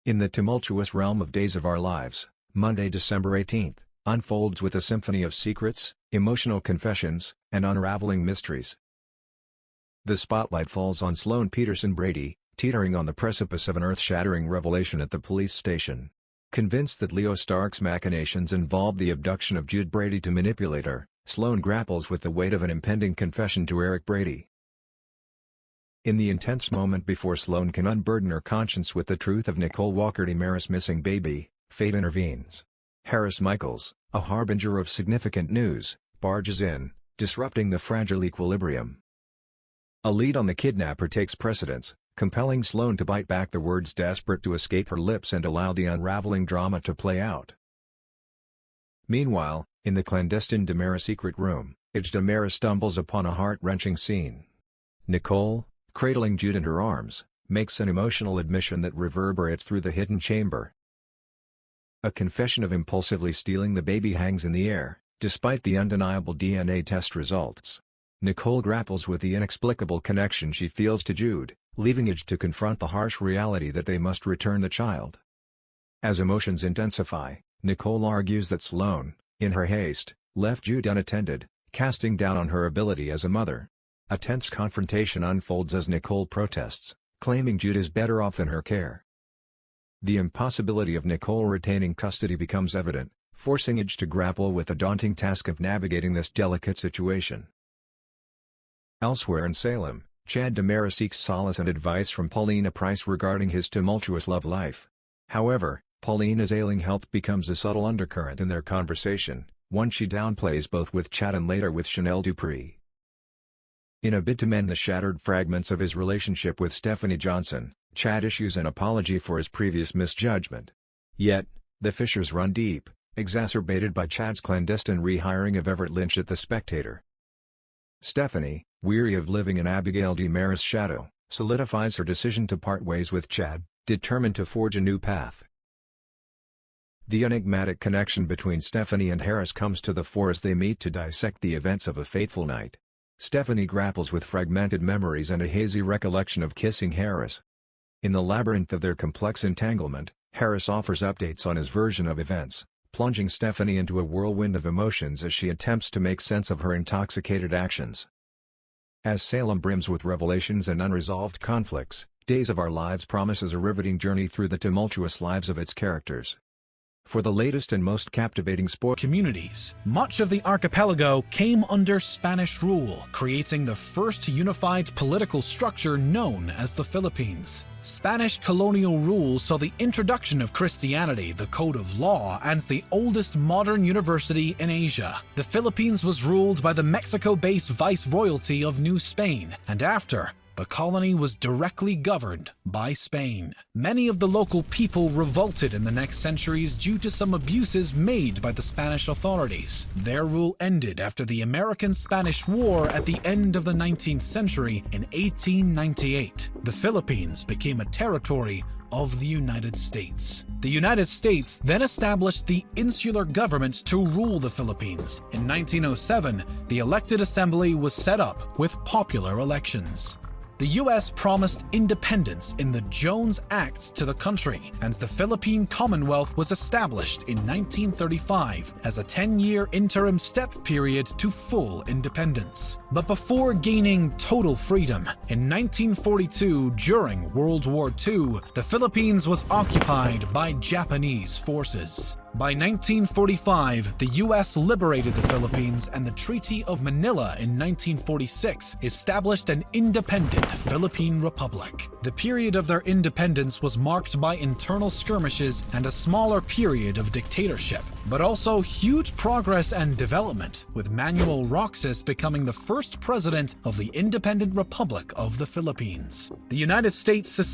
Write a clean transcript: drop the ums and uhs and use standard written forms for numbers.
In the tumultuous realm of Days of Our Lives, Monday, December 18th, unfolds with a symphony of secrets, emotional confessions, and unraveling mysteries. The spotlight falls on Sloan Peterson Brady, teetering on the precipice of an earth-shattering revelation at the police station. Convinced that Leo Stark's machinations involved the abduction of Jude Brady to manipulate her, Sloan grapples with the weight of an impending confession to Eric Brady. In the intense moment before Sloan can unburden her conscience with the truth of Nicole Walker Damaris' missing baby, fate intervenes. Harris Michaels, a harbinger of significant news, barges in, disrupting the fragile equilibrium. A lead on the kidnapper takes precedence, compelling Sloan to bite back the words desperate to escape her lips and allow the unraveling drama to play out. Meanwhile, in the clandestine Damaris secret room, Damaris stumbles upon a heart-wrenching scene. Nicole, cradling Jude in her arms, makes an emotional admission that reverberates through the hidden chamber. A confession of impulsively stealing the baby hangs in the air, despite the undeniable DNA test results. Nicole grapples with the inexplicable connection she feels to Jude, leaving Jude to confront the harsh reality that they must return the child. As emotions intensify, Nicole argues that Sloan, in her haste, left Jude unattended, casting doubt on her ability as a mother. A tense confrontation unfolds as Nicole protests, claiming Jude is better off in her care. The impossibility of Nicole retaining custody becomes evident, forcing Jude to grapple with the daunting task of navigating this delicate situation. Elsewhere in Salem, Chad Damaris seeks solace and advice from Paulina Price regarding his tumultuous love life. However, Paulina's ailing health becomes a subtle undercurrent in their conversation, one she downplays both with Chad and later with Chanel Dupree. In a bid to mend the shattered fragments of his relationship with Stephanie Johnson, Chad issues an apology for his previous misjudgment. Yet, the fissures run deep, exacerbated by Chad's clandestine rehiring of Everett Lynch at The Spectator. Stephanie, weary of living in Abigail Damaris' shadow, solidifies her decision to part ways with Chad, determined to forge a new path. The enigmatic connection between Stephanie and Harris comes to the fore as they meet to dissect the events of a fateful night. Stephanie grapples with fragmented memories and a hazy recollection of kissing Harris. In the labyrinth of their complex entanglement, Harris offers updates on his version of events, plunging Stephanie into a whirlwind of emotions as she attempts to make sense of her intoxicated actions. As Salem brims with revelations and unresolved conflicts, Days of Our Lives promises a riveting journey through the tumultuous lives of its characters. For the latest and most captivating communities, much of the archipelago came under Spanish rule, creating the first unified political structure known as the Philippines. Spanish colonial rule saw the introduction of Christianity, the code of law, and the oldest modern university in Asia. The Philippines was ruled by the Mexico-based Viceroyalty of New Spain, and after, the colony was directly governed by Spain. Many of the local people revolted in the next centuries due to some abuses made by the Spanish authorities. Their rule ended after the American-Spanish War at the end of the 19th century in 1898. The Philippines became a territory of the United States. The United States then established the insular government to rule the Philippines. In 1907, the elected assembly was set up with popular elections. The U.S. promised independence in the Jones Act to the country, and the Philippine Commonwealth was established in 1935 as a 10-year interim step period to full independence. But before gaining total freedom, in 1942, during World War II, the Philippines was occupied by Japanese forces. By 1945, the U.S. liberated the Philippines, and the Treaty of Manila in 1946 established an independent Philippine Republic. The period of their independence was marked by internal skirmishes and a smaller period of dictatorship, but also huge progress and development, with Manuel Roxas becoming the first president of the Independent Republic of the Philippines. The United States seceded